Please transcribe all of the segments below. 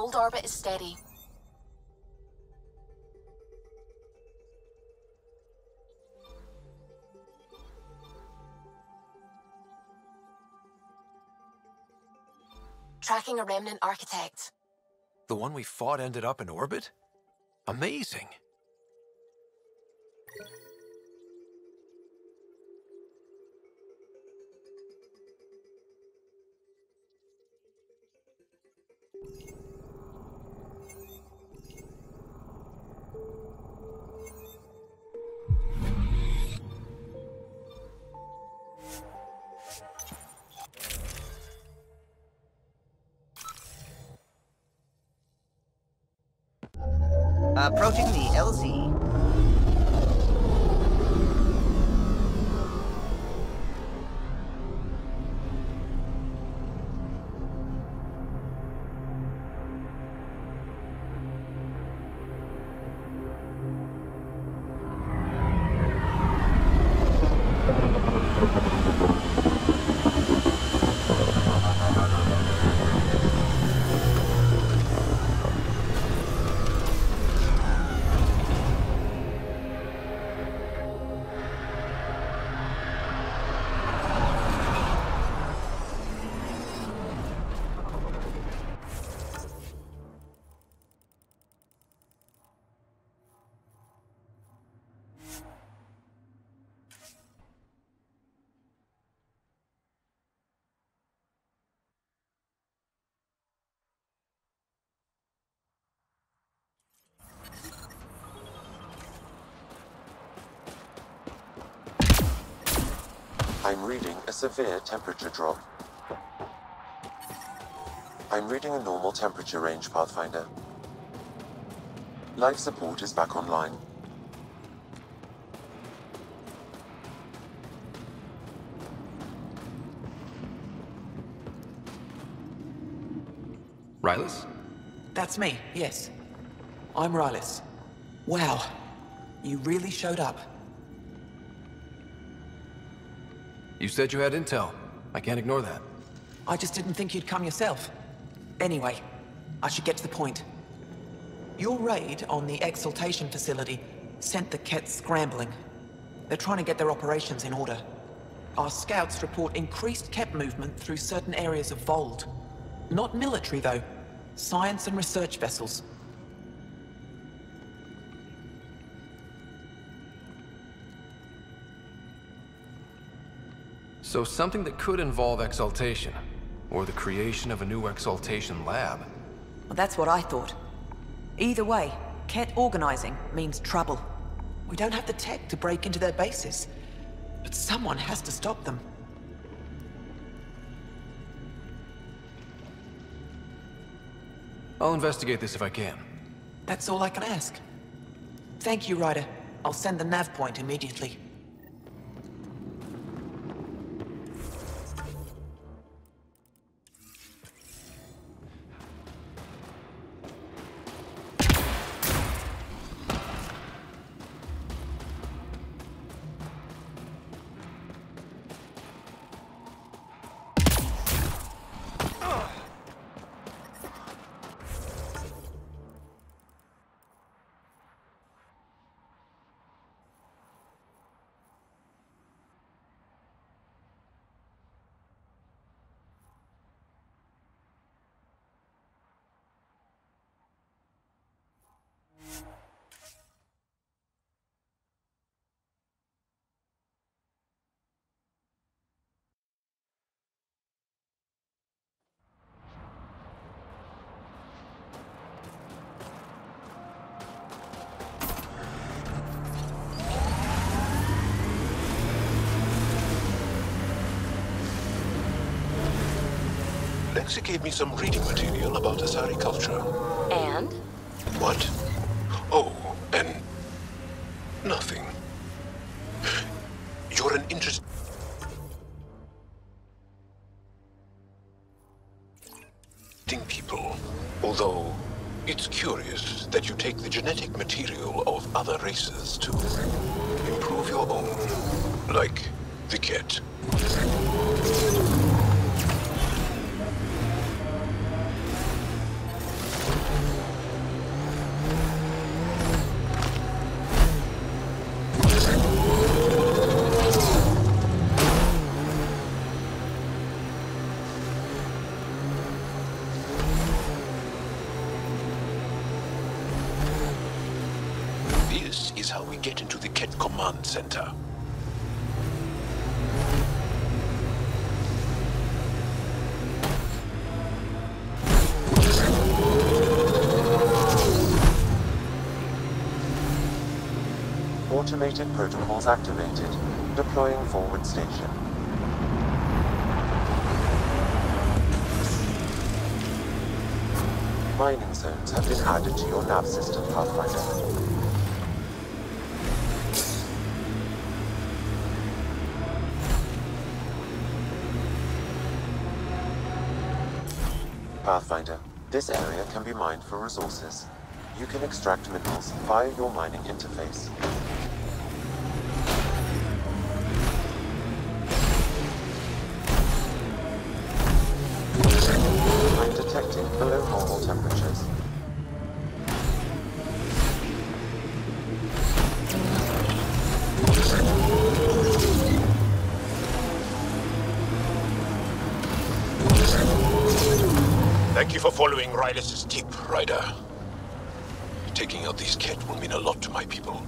Hold orbit is steady. Tracking a remnant architect. The one we fought ended up in orbit? Amazing. Approaching the LZ. I'm reading a severe temperature drop. I'm reading a normal temperature range, Pathfinder. Life support is back online. Rylus? That's me, yes. I'm Rylus. Wow, you really showed up. You said you had intel. I can't ignore that. I just didn't think you'd come yourself. Anyway, I should get to the point. Your raid on the exaltation facility sent the Kets scrambling. They're trying to get their operations in order. Our scouts report increased Ket movement through certain areas of Vold. Not military, though. Science and research vessels. So something that could involve exaltation, or the creation of a new exaltation lab. Well, that's what I thought. Either way, Ket organizing means trouble. We don't have the tech to break into their bases, but someone has to stop them. I'll investigate this if I can. That's all I can ask. Thank you, Ryder. I'll send the nav point immediately. Lexi gave me some reading material about Asari culture. And? What? Oh, and nothing. You're an interesting people, although it's curious that you take the genetic material of other races to improve your own, like the Ket. command center. Automated protocols activated. Deploying forward station. Mining zones have been added to your nav system, Pathfinder. Pathfinder, this area can be mined for resources. You can extract minerals via your mining interface. I'm detecting below normal temperatures. Thank you for following Ryder's tip, Ryder. Taking out these Kett will mean a lot to my people.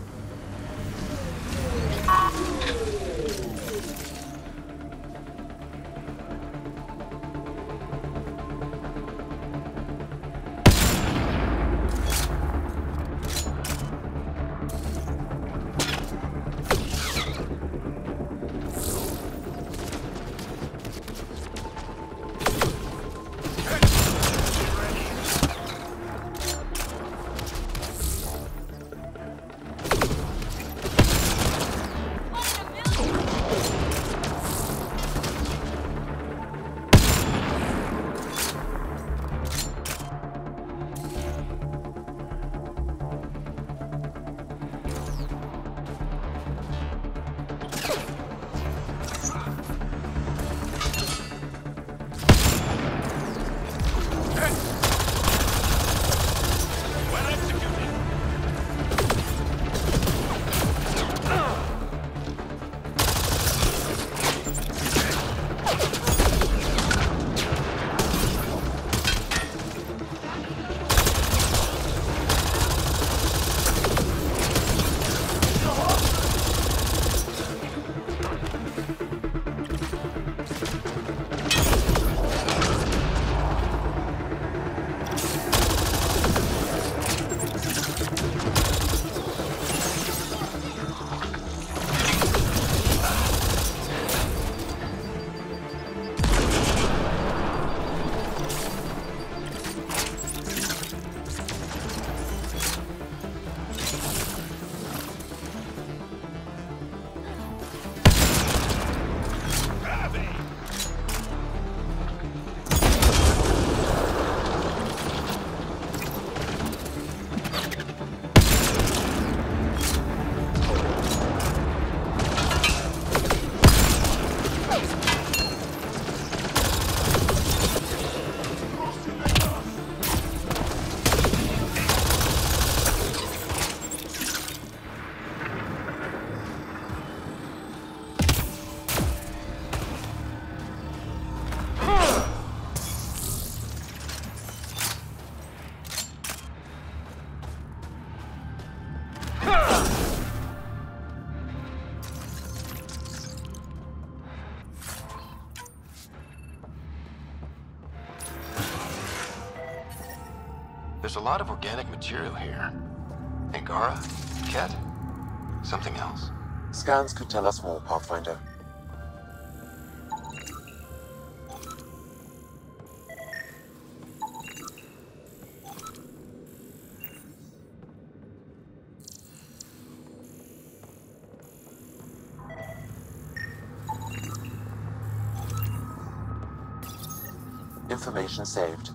There's a lot of organic material here. Angara? Kett? Something else? Scans could tell us more, Pathfinder. Information saved.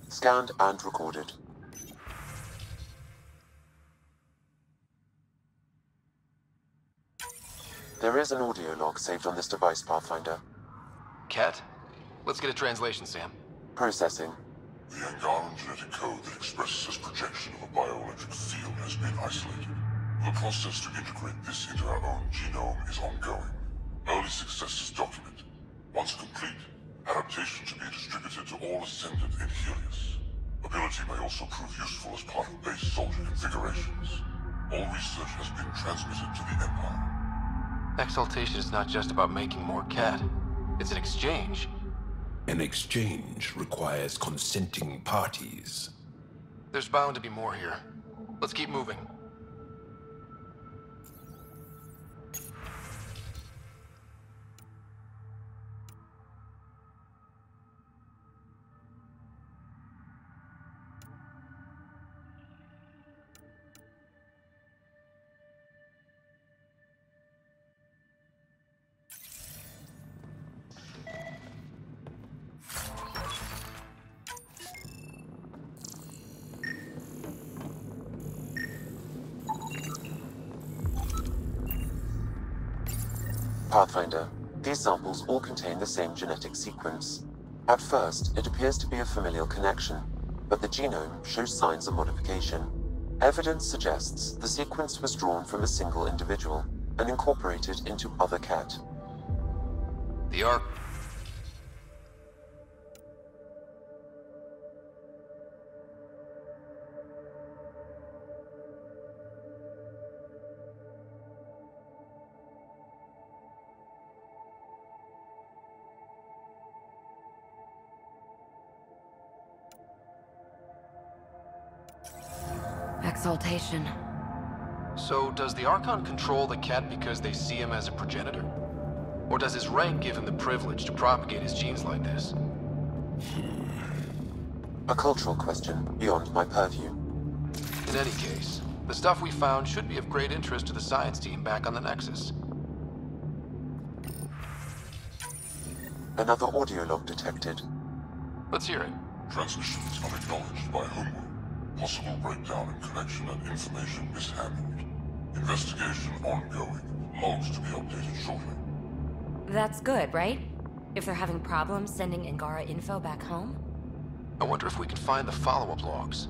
Scanned and recorded. There is an audio log saved on this device, Pathfinder. Kett? Let's get a translation, Sam. Processing. The Angaran genetic code that expresses this projection of a bioelectric field has been isolated. The process to integrate this into our own genome is ongoing. Early successes documented. Once complete, Adaptation to be distributed to all ascendant in Helios. Ability may also prove useful as part of base soldier configurations. All research has been transmitted to the Empire. Exaltation is not just about making more cat. It's an exchange. An exchange requires consenting parties. There's bound to be more here. Let's keep moving. Pathfinder, these samples all contain the same genetic sequence. At first, it appears to be a familial connection, but the genome shows signs of modification. Evidence suggests the sequence was drawn from a single individual and incorporated into other cat. The Ark. Exaltation. So, does the Archon control the cat because they see him as a progenitor? Or does his rank give him the privilege to propagate his genes like this? A cultural question beyond my purview. In any case, the stuff we found should be of great interest to the science team back on the Nexus. Another audio log detected. Let's hear it. Transmissions unacknowledged by Homeworld. Possible breakdown in connection and information mishandled. Investigation ongoing. Logs to be updated shortly. That's good, right? If they're having problems sending Angara info back home? I wonder if we can find the follow-up logs.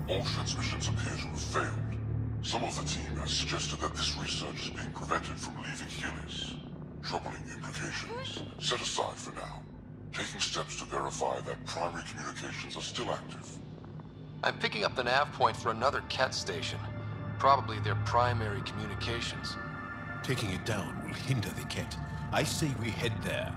All transmissions appear to have failed. Some of the team has suggested that this research is being prevented from leaving Helios. Troubling implications. Set aside for now. Taking steps to verify that primary communications are still active. I'm picking up the nav point for another cat station. Probably their primary communications. Taking it down will hinder the cat. I say we head there.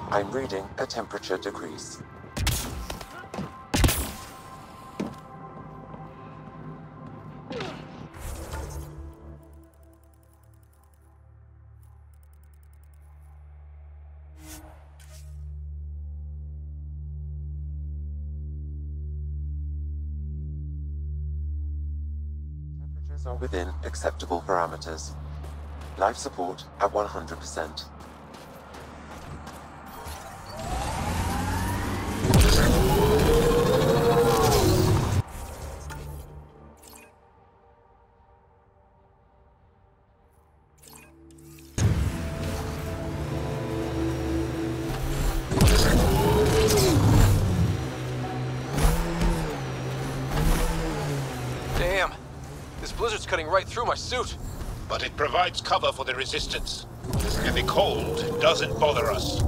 I'm reading a temperature decrease. Temperatures are within acceptable parameters. Life support at 100%. Damn! This blizzard's cutting right through my suit. But it provides cover for the resistance. And the cold doesn't bother us.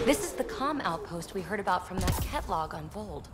This is the comm outpost we heard about from that Ket log on Vold.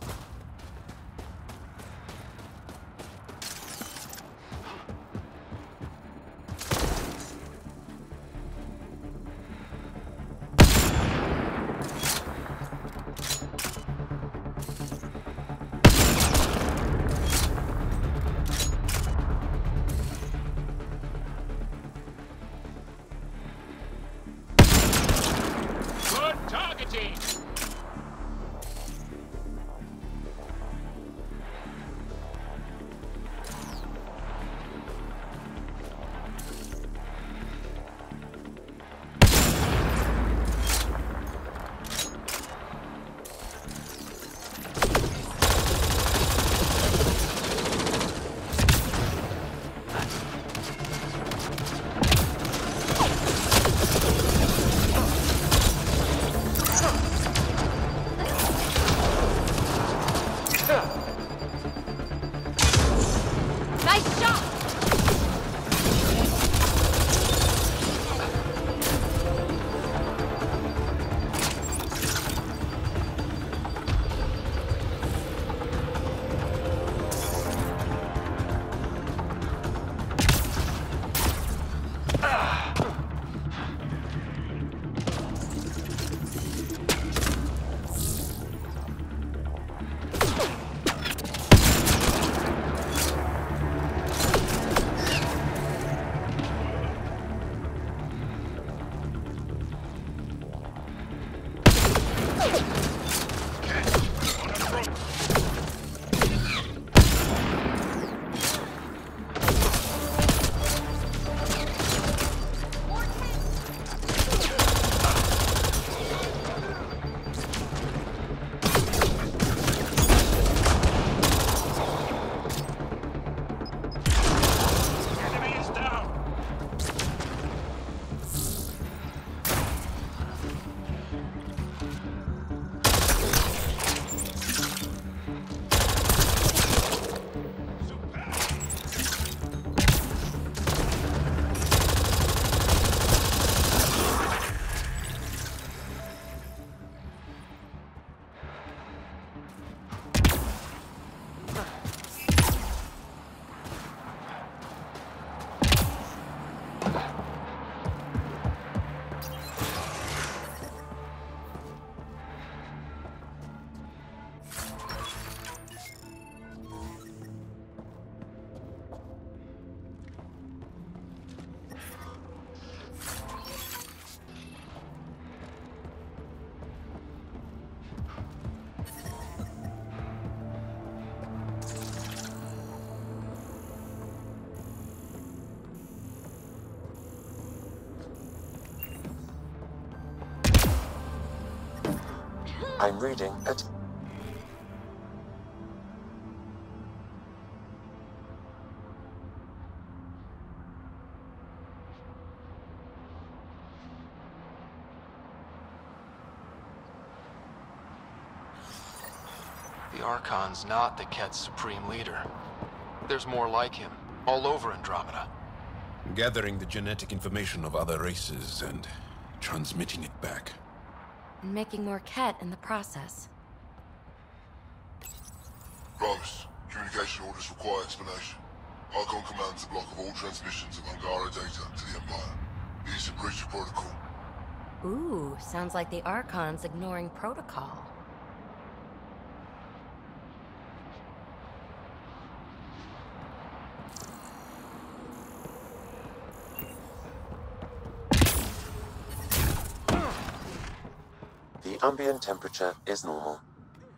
I'm reading at... The Archon's not the Ket's supreme leader. There's more like him, all over Andromeda. Gathering the genetic information of other races and transmitting it back. And making more Ket in the process. Primus, communication orders require explanation. Archon commands a block of all transmissions of Angara data to the Empire. It is a breach of protocol. Ooh, sounds like the Archon's ignoring protocol. The ambient temperature is normal.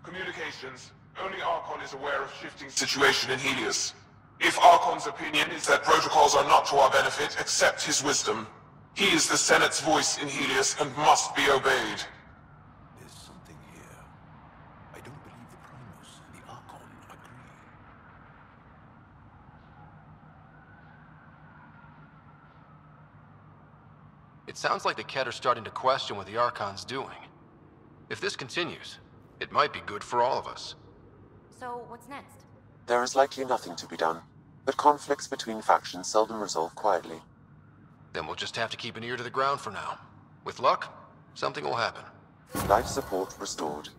Communications. Only Archon is aware of shifting situation in Helios. If Archon's opinion is that protocols are not to our benefit, accept his wisdom. He is the Senate's voice in Helios and must be obeyed. There's something here. I don't believe the Primus and the Archon agree. It sounds like the Ket are starting to question what the Archon's doing. If this continues, it might be good for all of us. So, what's next? There is likely nothing to be done, but conflicts between factions seldom resolve quietly. Then we'll just have to keep an ear to the ground for now. With luck, something will happen. Life support restored.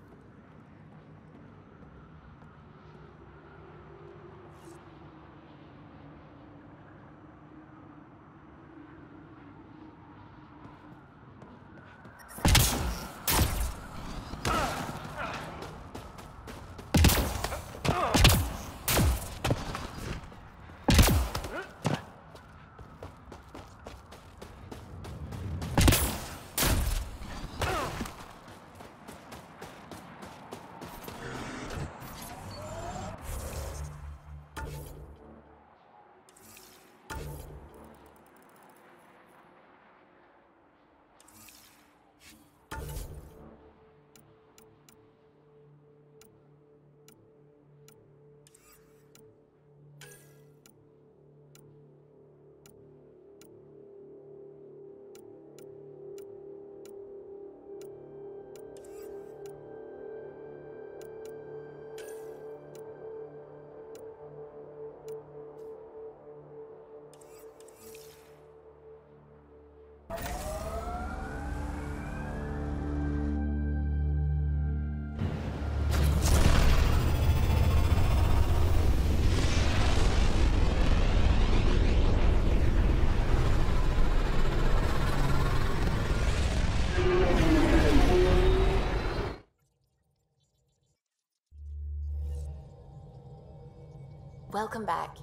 Welcome back.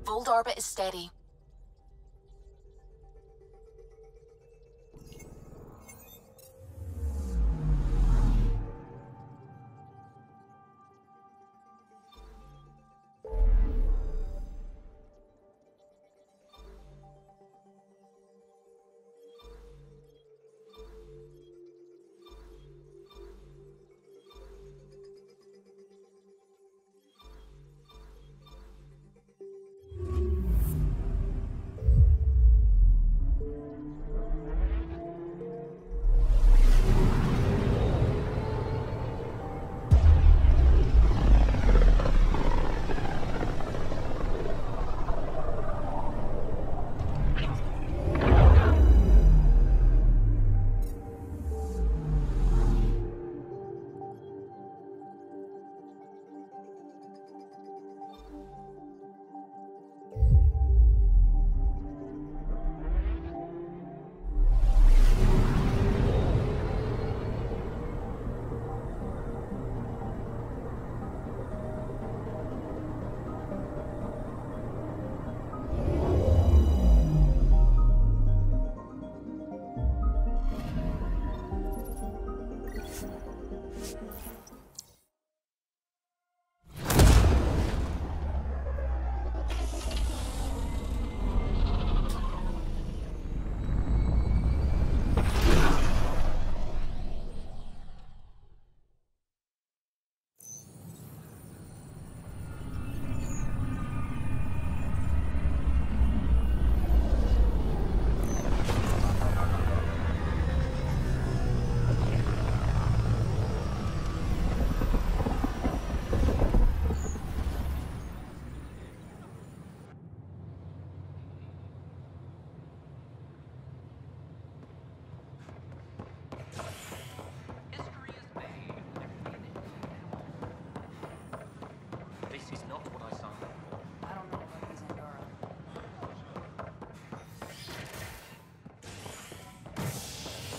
Fold orbit is steady.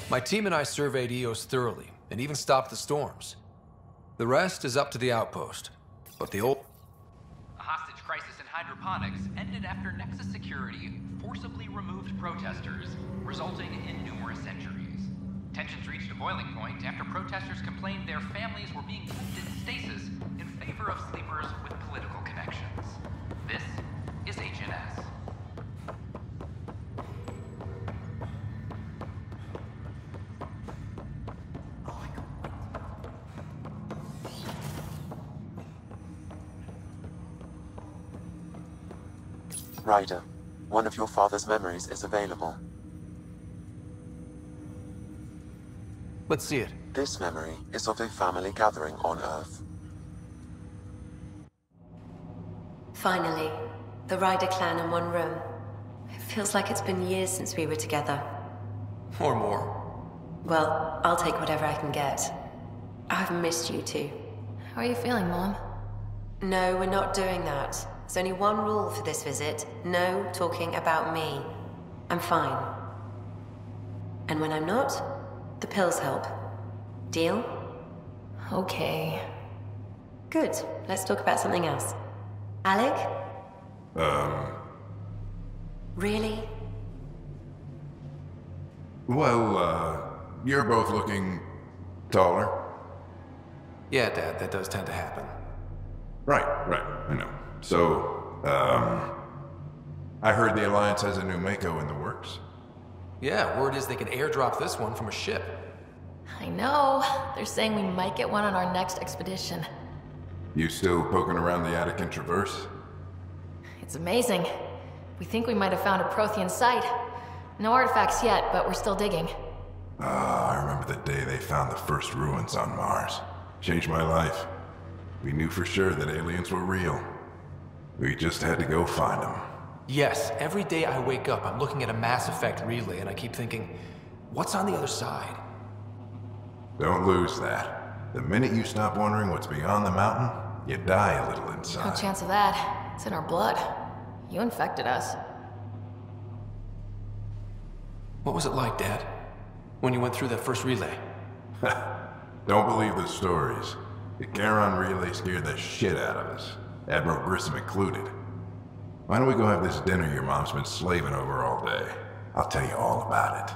My team and I surveyed EOS thoroughly, and even stopped the storms. The rest is up to the outpost. But the old... A hostage crisis in hydroponics ended after Nexus Security forcibly removed protesters, resulting in numerous injuries. Tensions reached a boiling point after protesters complained their families were being kept in stasis in favor of sleepers with political connections. This is HNS. Ryder, one of your father's memories is available. Let's see it. This memory is of a family gathering on Earth. Finally, the Ryder clan in one room. It feels like it's been years since we were together. Or more. Well, I'll take whatever I can get. I've missed you too. How are you feeling, Mom? No, we're not doing that. There's only one rule for this visit. No talking about me. I'm fine. And when I'm not, the pills help. Deal? Okay. Good. Let's talk about something else. Alec? Really? Well, you're both looking taller. Yeah, Dad, that does tend to happen. Right, I know. So, I heard the Alliance has a new Mako in the works. Yeah, word is they can airdrop this one from a ship. I know. They're saying we might get one on our next expedition. You still poking around the Attican Traverse? It's amazing. We think we might have found a Prothean site. No artifacts yet, but we're still digging. I remember the day they found the first ruins on Mars. Changed my life. We knew for sure that aliens were real. We just had to go find them. Yes, every day I wake up, I'm looking at a Mass Effect relay and I keep thinking, what's on the other side? Don't lose that. The minute you stop wondering what's beyond the mountain, you die a little inside. No chance of that. It's in our blood. You infected us. What was it like, Dad? When you went through that first relay? Don't believe the stories. The Charon relay scared the shit out of us. Admiral Grissom included. Why don't we go have this dinner your mom's been slaving over all day? I'll tell you all about it.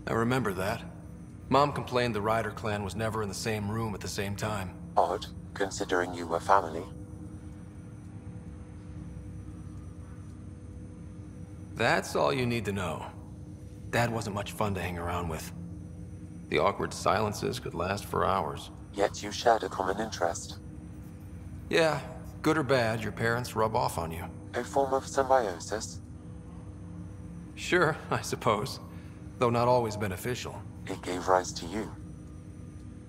I remember that. Mom complained the Ryder clan was never in the same room at the same time. Odd, considering you were family. That's all you need to know. Dad wasn't much fun to hang around with. The awkward silences could last for hours. Yet you shared a common interest. Yeah, good or bad, your parents rub off on you. A form of symbiosis? Sure, I suppose. Though not always beneficial. It gave rise to you.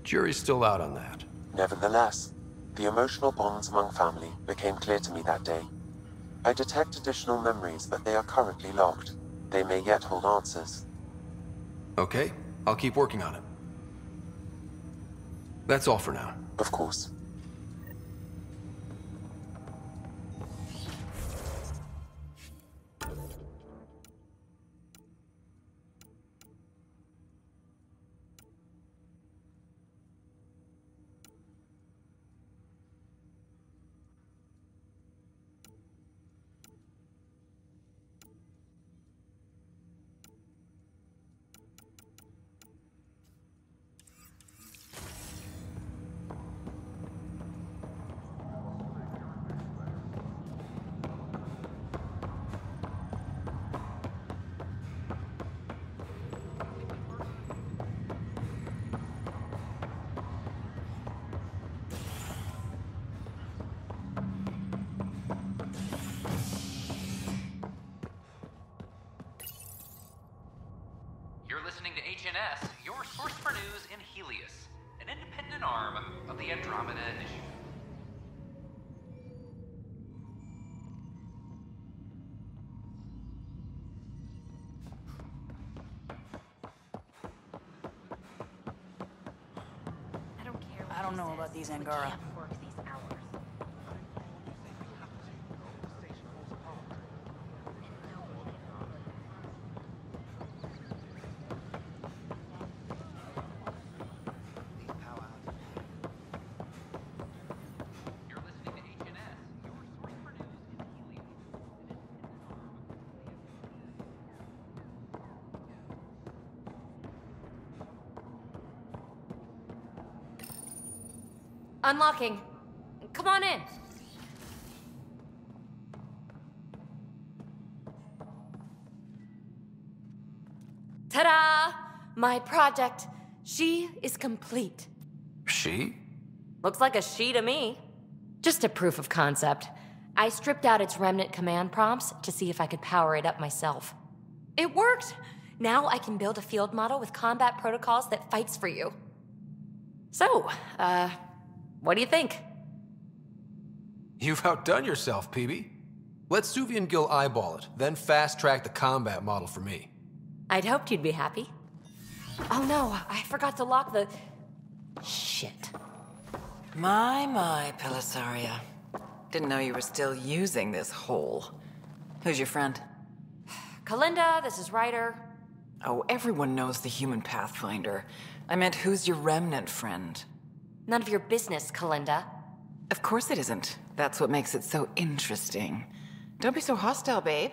Jury's still out on that. Nevertheless, the emotional bonds among family became clear to me that day. I detect additional memories, but they are currently locked. They may yet hold answers. Okay, I'll keep working on it. That's all for now. Of course. HNS, your source for news in Helios, an independent arm of the Andromeda Initiative. I don't know about these Angara. Unlocking. Come on in. Ta-da! My project. She is complete. She? Looks like a she to me. Just a proof of concept. I stripped out its remnant command prompts to see if I could power it up myself. It worked! Now I can build a field model with combat protocols that fights for you. So, What do you think? You've outdone yourself, PB. Let Suvi and Gil eyeball it, then fast-track the combat model for me. I'd hoped you'd be happy. Oh no, I forgot to lock the... Shit. My, Pellisaria. Didn't know you were still using this hole. Who's your friend? Kalinda, this is Ryder. Oh, everyone knows the human Pathfinder. I meant, who's your remnant friend? None of your business, Kalinda. Of course it isn't. That's what makes it so interesting. Don't be so hostile, babe.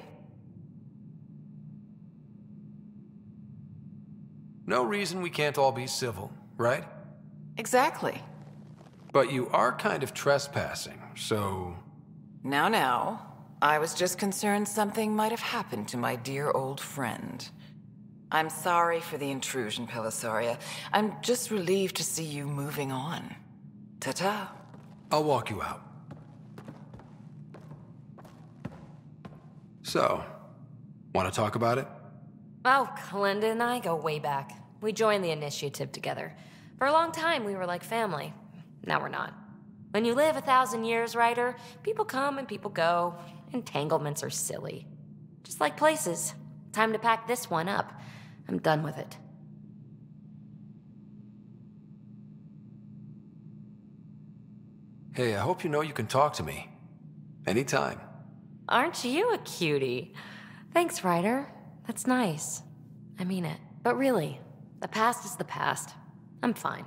No reason we can't all be civil, right? Exactly. But you are kind of trespassing, so... Now. I was just concerned something might have happened to my dear old friend. I'm sorry for the intrusion, Pellisaria. I'm just relieved to see you moving on. Ta-ta. I'll walk you out. So, want to talk about it? Oh, Kalinda and I go way back. We joined the initiative together. For a long time, we were like family. Now we're not. When you live 1,000 years, Ryder, people come and people go. Entanglements are silly. Just like places. Time to pack this one up. I'm done with it. Hey, I hope you know you can talk to me. Anytime. Aren't you a cutie? Thanks, Ryder. That's nice. I mean it. But really, the past is the past. I'm fine.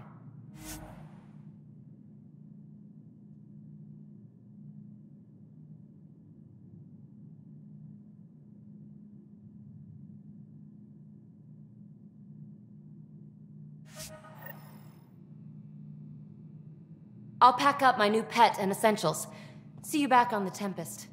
I'll pack up my new pet and essentials. See you back on the Tempest.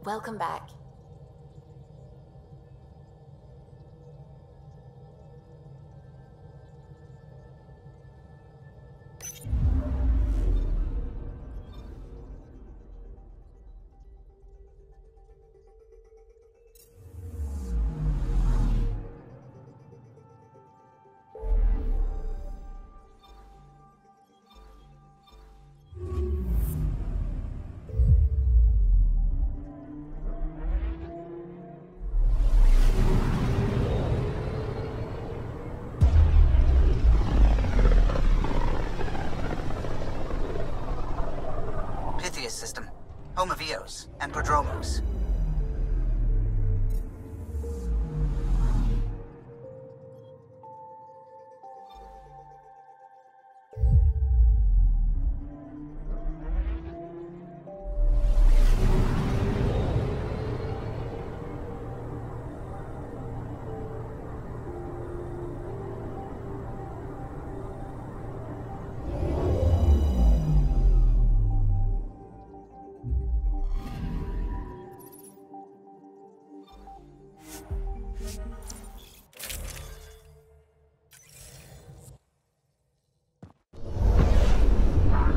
Welcome back. System, home of Eos and Podremos.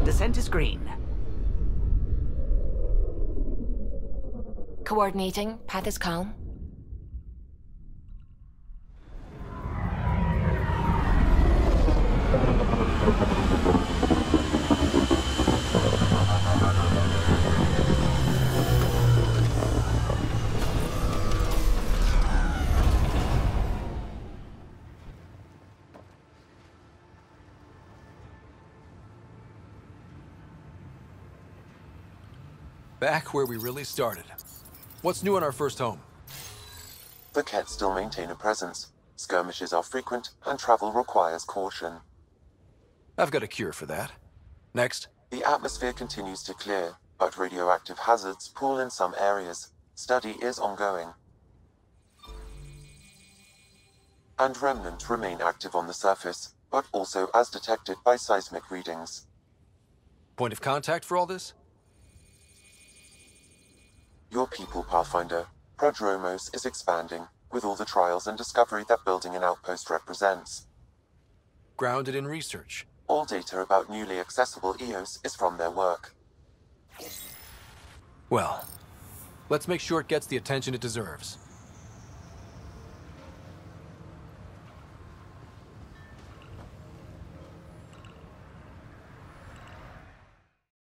Descent is green. Coordinating. Path is calm. back where we really started. What's new on our first home? The Kett still maintain a presence. Skirmishes are frequent, and travel requires caution. I've got a cure for that. Next. The atmosphere continues to clear, but radioactive hazards pool in some areas. Study is ongoing. And remnants remain active on the surface, but also as detected by seismic readings. Point of contact for all this? Your people, Pathfinder. Podremos is expanding, with all the trials and discovery that building an outpost represents. Grounded in research. All data about newly accessible EOS is from their work. Well, let's make sure it gets the attention it deserves.